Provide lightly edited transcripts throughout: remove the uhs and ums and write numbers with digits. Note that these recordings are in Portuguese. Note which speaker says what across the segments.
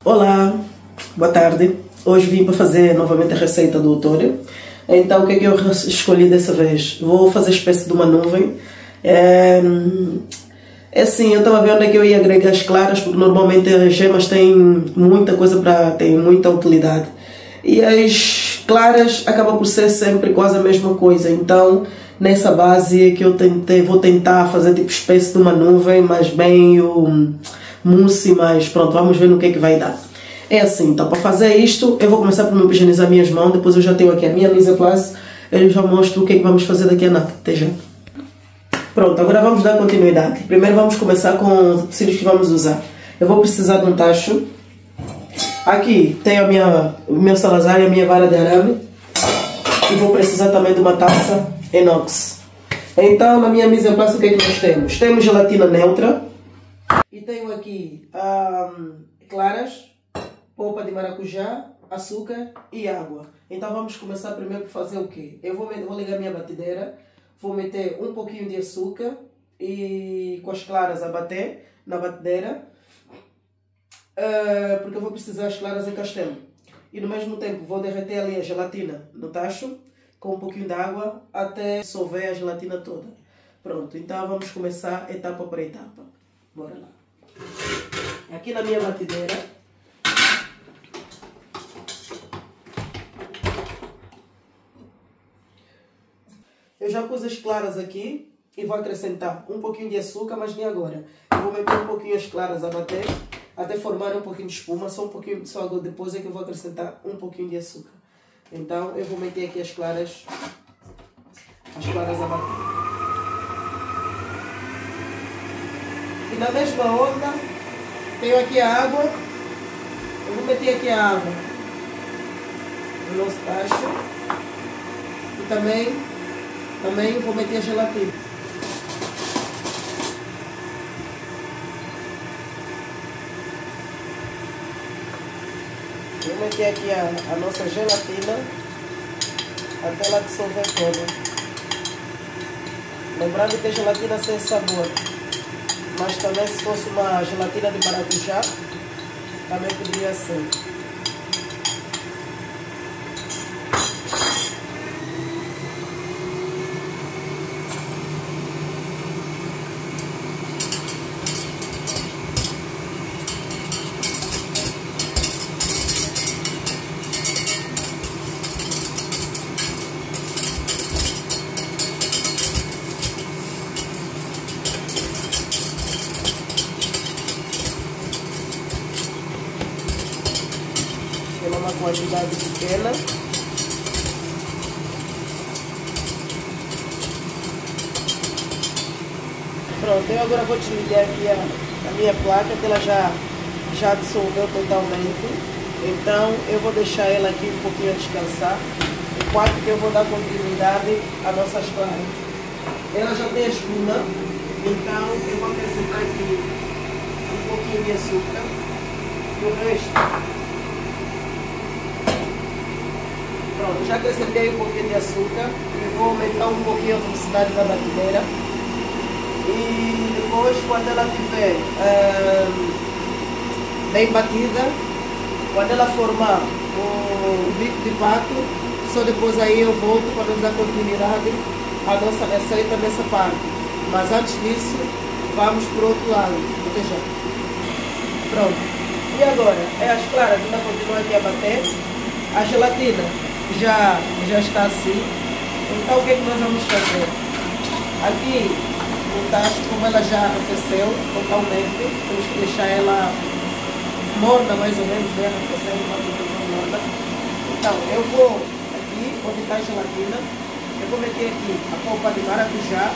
Speaker 1: Olá, boa tarde. Hoje vim para fazer novamente a receita do outono. Então o que é que eu escolhi dessa vez? Vou fazer espécie de uma nuvem. É assim, eu estava vendo onde é que eu ia agregar as claras, porque normalmente as gemas têm muita coisa têm muita utilidade. E as claras acabam por ser sempre quase a mesma coisa. Então, nessa base que eu vou tentar fazer tipo espécie de uma nuvem, mas bem mousse, mas pronto, vamos ver no que é que vai dar. É assim, então para fazer isto, eu vou começar por me higienizar minhas mãos, depois eu já tenho aqui a minha mise en place, eu já mostro o que é que vamos fazer daqui a nada, até já. Pronto, agora vamos dar continuidade. Primeiro vamos começar com os utensílios que vamos usar. Eu vou precisar de um tacho. Aqui tenho o meu salazar e a minha vara de arame. E vou precisar também de uma taça inox. Então, na minha mise en place, o que é que nós temos? Temos gelatina neutra. E tenho aqui claras, polpa de maracujá, açúcar e água. Então vamos começar primeiro por fazer o quê? Eu vou ligar a minha batedeira, vou meter um pouquinho de açúcar e com as claras a bater na batedeira, porque eu vou precisar as claras em castelo. E no mesmo tempo vou derreter ali a gelatina no tacho com um pouquinho de água até dissolver a gelatina toda. Pronto, então vamos começar etapa por etapa. Bora lá. Aqui na minha batedeira eu já pus as claras aqui e vou acrescentar um pouquinho de açúcar, mas nem agora. Eu vou meter um pouquinho as claras a bater até formar um pouquinho de espuma, só um pouquinho, só depois é que eu vou acrescentar um pouquinho de açúcar. Então eu vou meter aqui as claras a bater. E na mesma onda, tenho aqui a água. Eu vou meter aqui a água no nosso tacho. E também vou meter a gelatina. Vou meter aqui a nossa gelatina até ela dissolver toda. Lembrando que a gelatina sem sabor. Mas também se fosse uma gelatina de maracujá, também poderia ser. Uma quantidade pequena. Pronto, eu agora vou desligar aqui a minha placa, que ela já dissolveu totalmente. Então eu vou deixar ela aqui um pouquinho a descansar, enquanto que eu vou dar continuidade às nossas claras. Ela já tem a espuma, então eu vou acrescentar aqui um pouquinho de açúcar e o resto. Pronto, já acrescentei um pouquinho de açúcar e vou aumentar um pouquinho a velocidade da batedeira. E depois, quando ela estiver bem batida, quando ela formar o bico de pato, só depois aí eu volto para nos dar continuidade à nossa receita nessa parte. Mas antes disso, vamos para o outro lado. Até já. Pronto. E agora, as claras ainda continuam aqui a bater. A gelatina já está assim. Então o que é que nós vamos fazer? Aqui no tacho, como ela já arrefeceu totalmente, temos que deixar ela morna mais ou menos, né? Arrefecendo mais ou menos morna. Então eu vou aqui, onde está a gelatina, eu vou meter aqui a polpa de maracujá.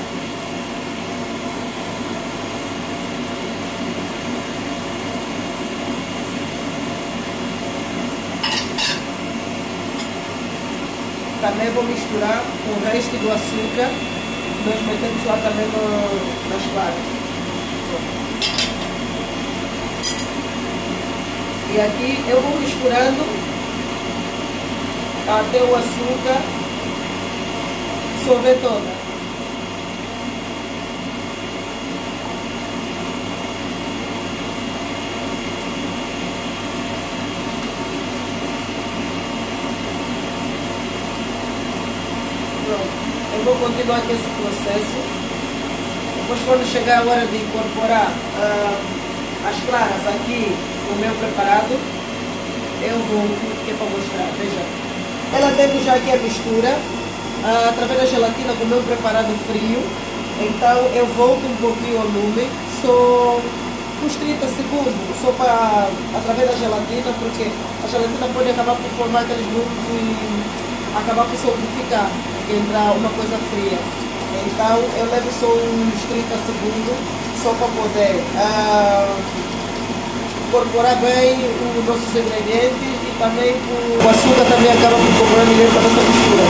Speaker 1: Também vou misturar com o resto do açúcar. Nós metemos lá também nas claras. E aqui eu vou misturando até o açúcar dissolver toda. vou continuar aqui esse processo. Depois, quando chegar a hora de incorporar as claras aqui no meu preparado, eu volto aqui para mostrar. Veja, ela tendo já aqui a mistura, através da gelatina com o meu preparado frio. Então eu volto um pouquinho ao lume, só uns 30 segundos, só para, através da gelatina, porque a gelatina pode acabar por formar aqueles grupos e acabar por solidificar, porque entra uma coisa fria. Então eu levo só uns 30 segundos, só para poder incorporar bem os nossos ingredientes e também o açúcar também acaba por incorporar melhor para a nossa mistura.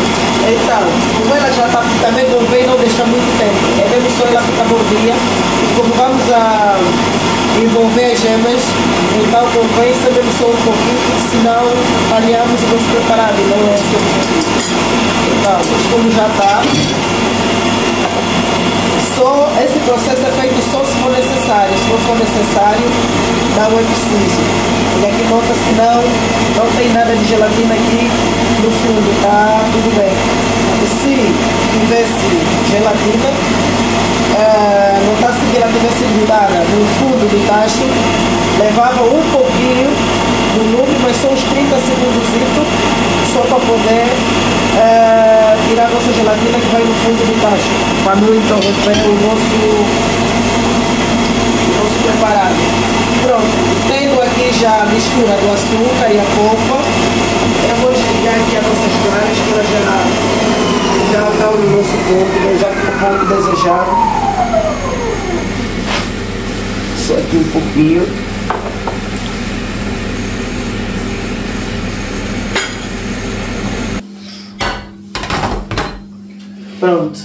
Speaker 1: Então, como ela já está, também convém não deixar muito tempo, é mesmo só ela ficar morninha, e como vamos a envolver as gemas, então convém ser mesmo só um pouquinho, porque senão falhamos o nosso preparado, não é esse o objetivo. Então, como já está, só esse processo é feito só se for necessário. Se não for necessário, não é preciso. E aqui nota-se que não tem nada de gelatina aqui no fundo, está tudo bem. E se tivesse gelatina, notasse que ela tivesse grudada no fundo do tacho, levava um pouquinho do lume, mas só uns 30 segundos, só para poder tirar a nossa gelatina que vai no fundo do tacho, para não interromper o nosso preparado. Pronto, tendo aqui já a mistura do açúcar e a polpa, eu vou desligar aqui as nossas claras, que elas já estão no nosso ponto, já com o ponto desejado. Só aqui um pouquinho. Pronto.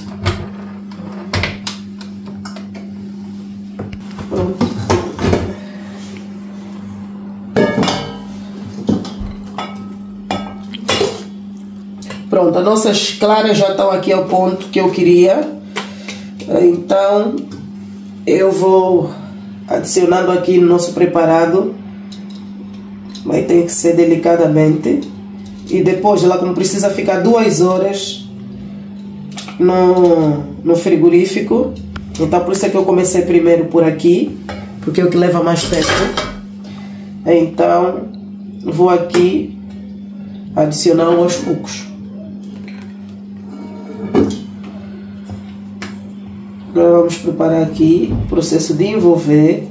Speaker 1: Pronto. Pronto, as nossas claras já estão aqui ao ponto que eu queria. Então, eu vou adicionando aqui no nosso preparado. Vai ter que ser delicadamente. E depois, ela como precisa ficar 2 horas no frigorífico, então por isso é que eu comecei primeiro por aqui, porque é o que leva mais tempo. Então vou aqui adicionar aos poucos. Agora vamos preparar aqui o processo de envolver.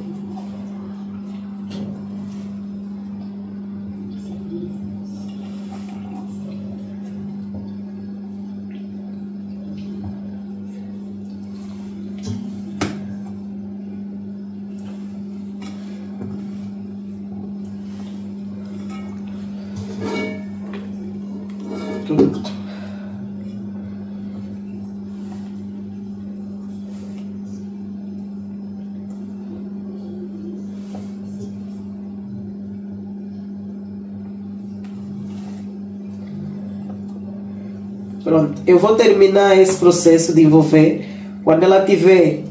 Speaker 1: Pronto, eu vou terminar esse processo de envolver quando ela estiver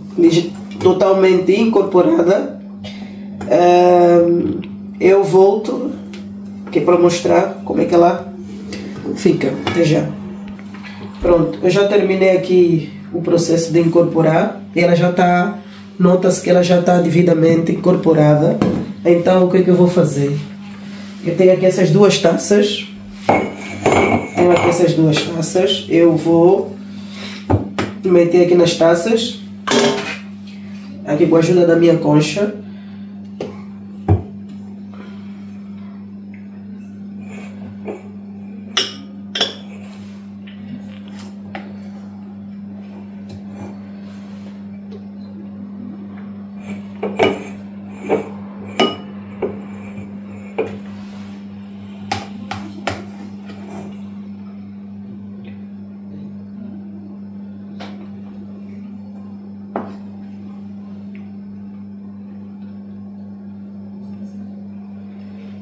Speaker 1: totalmente incorporada. Eu volto aqui para mostrar como é que ela fica. Até já. Pronto, eu já terminei aqui o processo de incorporar. Ela já está, nota-se que ela já está devidamente incorporada. Então o que é que eu vou fazer? Eu tenho aqui essas 2 taças. Eu vou meter aqui nas taças, aqui com a ajuda da minha concha.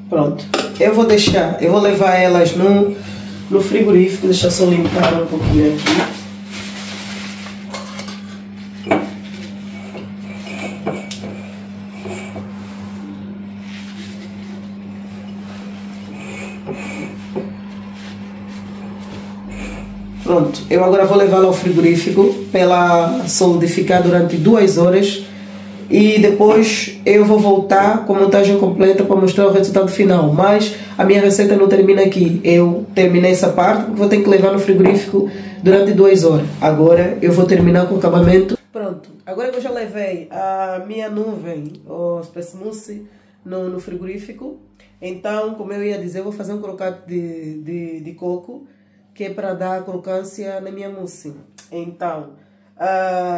Speaker 1: Pronto, eu vou levar elas no frigorífico, deixa só limpar um pouquinho aqui. Pronto, eu agora vou levá-la ao frigorífico para ela solidificar durante 2 horas e depois eu vou voltar com a montagem completa para mostrar o resultado final. Mas a minha receita não termina aqui. Eu terminei essa parte porque vou ter que levar no frigorífico durante 2 horas. Agora eu vou terminar com o acabamento. Pronto, agora eu já levei a minha nuvem, o Space Mousse, no frigorífico. Então, como eu ia dizer, eu vou fazer um crocante de coco, que é para dar crocância na minha mousse. Então,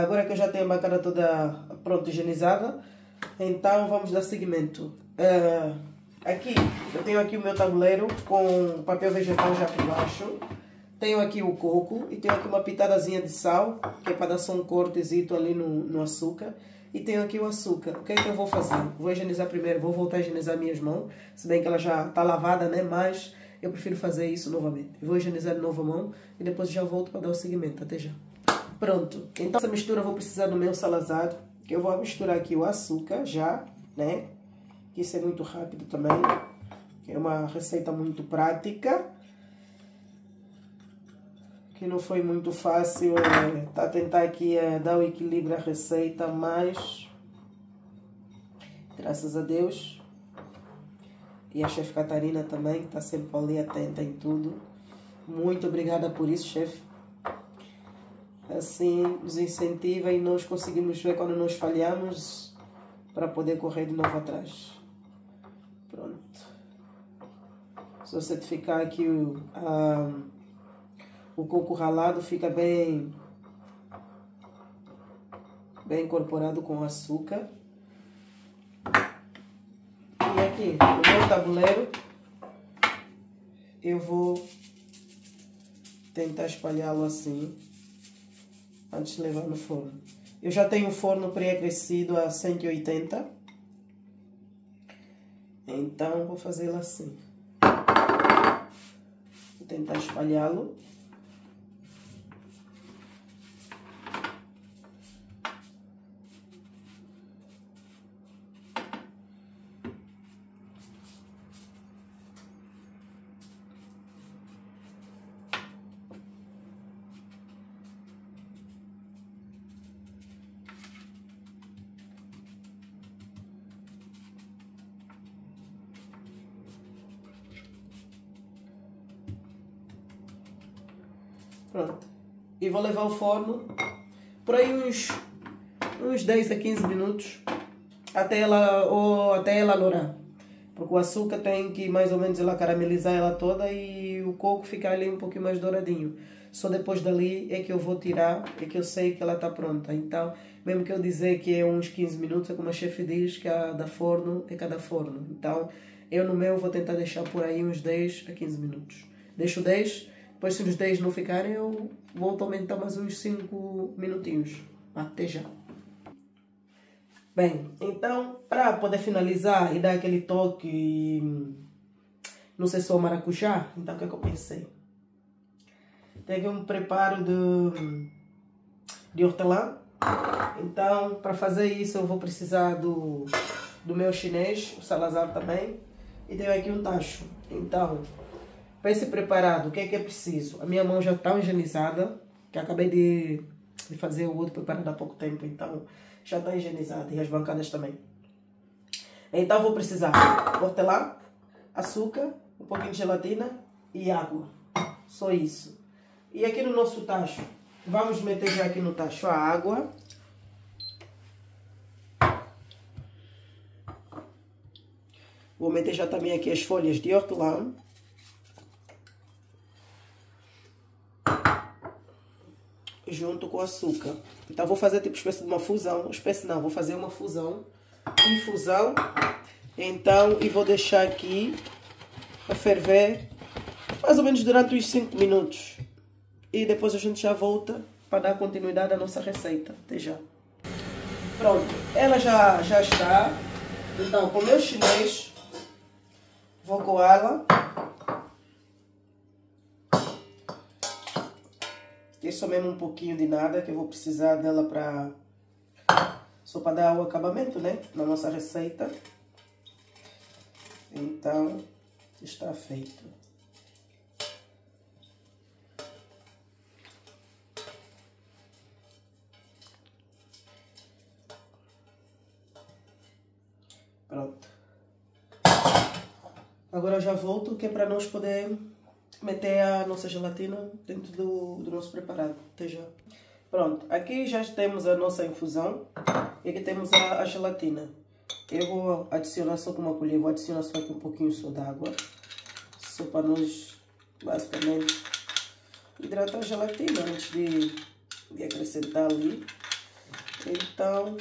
Speaker 1: agora que eu já tenho a bancada toda pronta, higienizada, então vamos dar seguimento. Aqui, eu tenho aqui o meu tabuleiro com papel vegetal já por baixo. Tenho aqui o coco e tenho aqui uma pitadazinha de sal, que é para dar só um cortezito ali no açúcar. E tenho aqui o açúcar. O que é que eu vou fazer? Vou higienizar primeiro, vou voltar a higienizar minhas mãos. Se bem que ela já está lavada, né? Mas eu prefiro fazer isso novamente. Vou higienizar de novo a mão e depois já volto para dar o seguimento. Até já. Pronto. Então essa mistura eu vou precisar do meu Salazar. Que eu vou misturar aqui o açúcar já, né? Que isso é muito rápido também. É uma receita muito prática. Que não foi muito fácil tá tentar aqui dar o equilíbrio à receita, mas graças a Deus e a chefe Catarina também, que está sempre ali atenta em tudo. Muito obrigada por isso, chefe. Assim nos incentiva e nós conseguimos ver quando nós falhamos para poder correr de novo atrás. Pronto. Só certificar aqui o coco ralado fica bem incorporado com o açúcar. E aqui, no meu tabuleiro, eu vou tentar espalhá-lo assim, antes de levar no forno. Eu já tenho o forno pré-aquecido a 180. Então, vou fazê-lo assim. Vou tentar espalhá-lo. Pronto. E vou levar ao forno por aí uns 10 a 15 minutos até ela lourar. Porque o açúcar tem que mais ou menos ela caramelizar ela toda e o coco ficar ali um pouquinho mais douradinho. Só depois dali é que eu vou tirar, é que eu sei que ela está pronta. Então, mesmo que eu dizer que é uns 15 minutos, é como a chefe diz, que a da forno é cada forno. Então, eu no meu vou tentar deixar por aí uns 10 a 15 minutos. Deixo 10. Depois, se os 10 não ficarem, eu volto a aumentar mais uns 5 minutinhos. Até já. Bem, então, para poder finalizar e dar aquele toque, não sei se é o maracujá, então o que é que eu pensei? Tem aqui um preparo de hortelã. Então, para fazer isso, eu vou precisar do meu chinês, o Salazar também. E tenho aqui um tacho. Então, para esse preparado, o que é preciso? A minha mão já está higienizada, que acabei de fazer o outro preparado há pouco tempo, então já está higienizada, e as bancadas também. Então vou precisar de hortelã, açúcar, um pouquinho de gelatina e água. Só isso. E aqui no nosso tacho, vamos meter já aqui no tacho a água. Vou meter já também aqui as folhas de hortelã. Junto com o açúcar. Então vou fazer tipo espécie de uma fusão. Espécie não, vou fazer uma fusão. Infusão. Então, e vou deixar aqui a ferver mais ou menos durante uns 5 minutos. E depois a gente já volta para dar continuidade à nossa receita. Até já. Pronto, ela já está. Então, com o meu chinês, vou coá-la. É só mesmo um pouquinho de nada, que eu vou precisar dela só para dar o acabamento, né? Na nossa receita. Então, está feito. Agora já volto, que é para nós poder meter a nossa gelatina dentro do nosso preparado. Até já. Pronto, aqui já temos a nossa infusão e aqui temos a gelatina. Eu vou adicionar só com uma colher, vou adicionar só aqui um pouquinho só d'água, só para nós, basicamente, hidratar a gelatina antes de acrescentar ali. Então,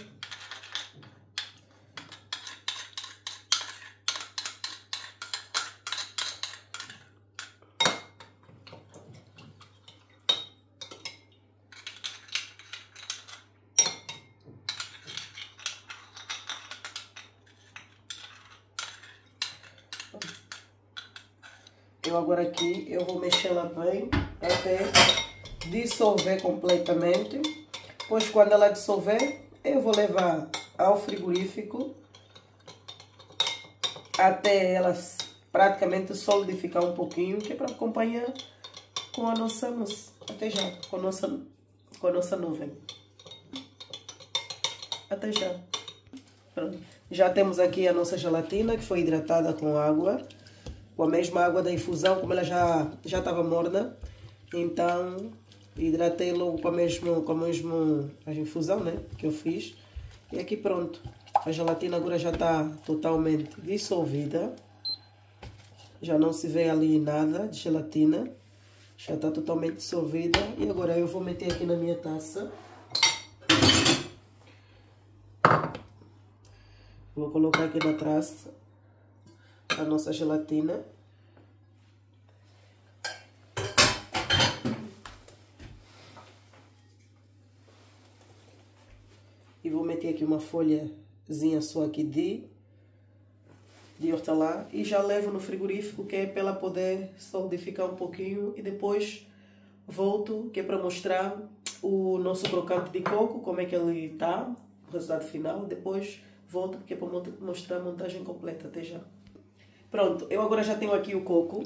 Speaker 1: eu agora aqui, eu vou mexer ela bem até dissolver completamente. Depois, quando ela dissolver, eu vou levar ao frigorífico até ela praticamente solidificar um pouquinho, que é para acompanhar com a nossa mousse. Até já, com a nossa nuvem. Até já. Pronto. Já temos aqui a nossa gelatina, que foi hidratada com água. Com a mesma água da infusão, como ela já estava morna. Então, hidratei logo com a mesma infusão, né, que eu fiz. E aqui pronto. A gelatina agora já está totalmente dissolvida. Já não se vê ali nada de gelatina. Já está totalmente dissolvida. E agora eu vou meter aqui na minha taça. Vou colocar aqui na taça a nossa gelatina. E vou meter aqui uma folhazinha só aqui de hortelã. E já levo no frigorífico, que é para ela poder solidificar um pouquinho. E depois volto, que é para mostrar o nosso crocante de coco, como é que ele está, o resultado final. Depois volto, que é para mostrar a montagem completa. Até já. Pronto, eu agora já tenho aqui o coco,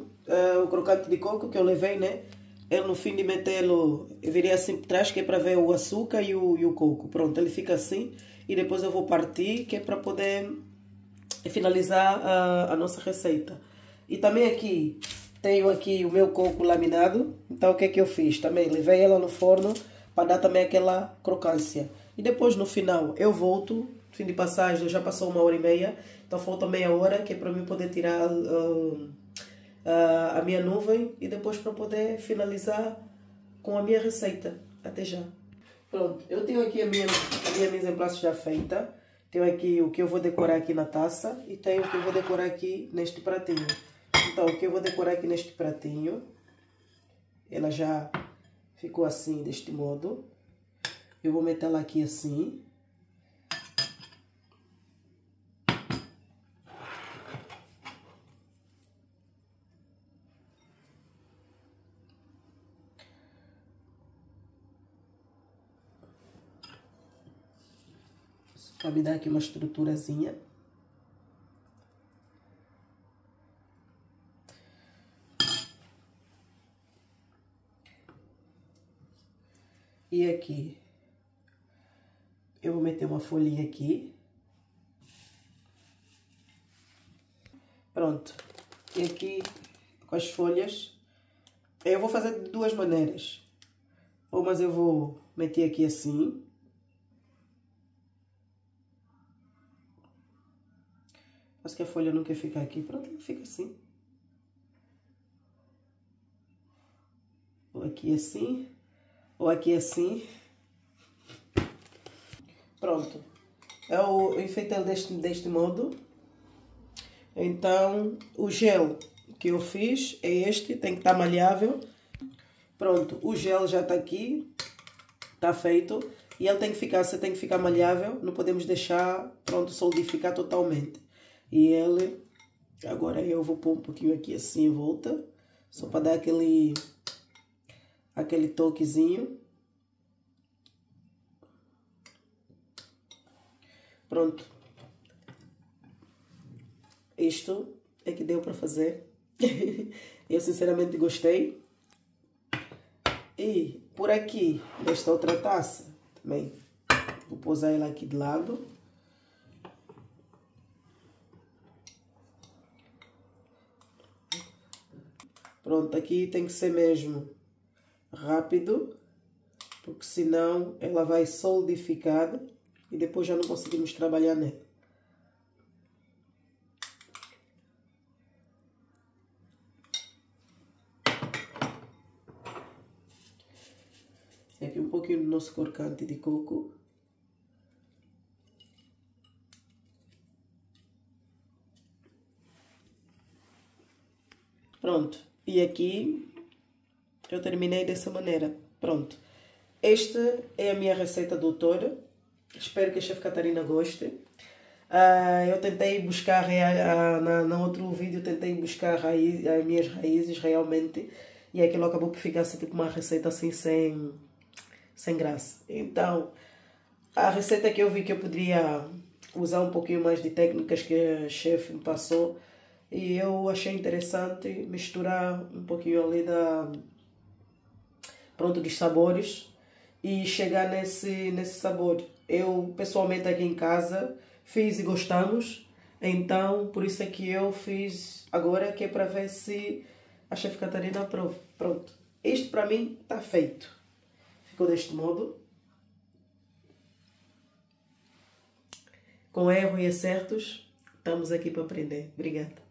Speaker 1: o crocante de coco que eu levei, né? Eu no fim de metê-lo, eu virei assim por trás, que é para ver o açúcar e o coco. Pronto, ele fica assim. E depois eu vou partir, que é para poder finalizar a nossa receita. E também aqui, tenho aqui o meu coco laminado. Então o que é que eu fiz? Também levei ela no forno para dar também aquela crocância. E depois no final eu volto, fim de passagem, já passou 1h30. Então falta meia hora, que é para mim poder tirar a minha nuvem e depois para poder finalizar com a minha receita. Até já. Pronto, eu tenho aqui a minha mise en place já feita. Tenho aqui o que eu vou decorar aqui na taça e tenho o que eu vou decorar aqui neste pratinho. Então, o que eu vou decorar aqui neste pratinho, ela já ficou assim, deste modo. Eu vou meter ela aqui assim. Para me dar aqui uma estruturazinha. E aqui, eu vou meter uma folhinha aqui. Pronto. E aqui, com as folhas, eu vou fazer de duas maneiras. Umas eu vou meter aqui assim. Mas que a folha não quer ficar aqui. Pronto, ela fica assim. Ou aqui assim. Ou aqui assim. Pronto. Eu enfeitei deste modo. Então, o gel que eu fiz é este. Tem que estar maleável. Pronto, o gel já está aqui. Está feito. E ele tem que ficar maleável. Não podemos deixar, pronto, solidificar totalmente. E ele, agora eu vou pôr um pouquinho aqui assim em volta, só para dar aquele toquezinho. Pronto. Isto é que deu para fazer. Eu sinceramente gostei. E por aqui, nesta outra taça, também vou pousar ela aqui de lado. Pronto, aqui tem que ser mesmo rápido, porque senão ela vai solidificar e depois já não conseguimos trabalhar nela. Aqui um pouquinho do nosso corcante de coco. Pronto. E aqui eu terminei dessa maneira. Pronto. Esta é a minha receita doutora. Espero que a chefe Catarina goste. Eu tentei buscar, no outro vídeo, tentei buscar as minhas raízes realmente. E aquilo acabou por ficar assim, tipo uma receita assim sem graça. Então, a receita que eu vi que eu poderia usar um pouquinho mais de técnicas que a chefe me passou. E eu achei interessante misturar um pouquinho ali dos sabores e chegar nesse sabor. Eu, pessoalmente, aqui em casa, fiz e gostamos. Então, por isso é que eu fiz agora, que é para ver se a chefe Catarina aprova. Pronto. Isto, para mim, está feito. Ficou deste modo. Com erros e acertos, estamos aqui para aprender. Obrigada.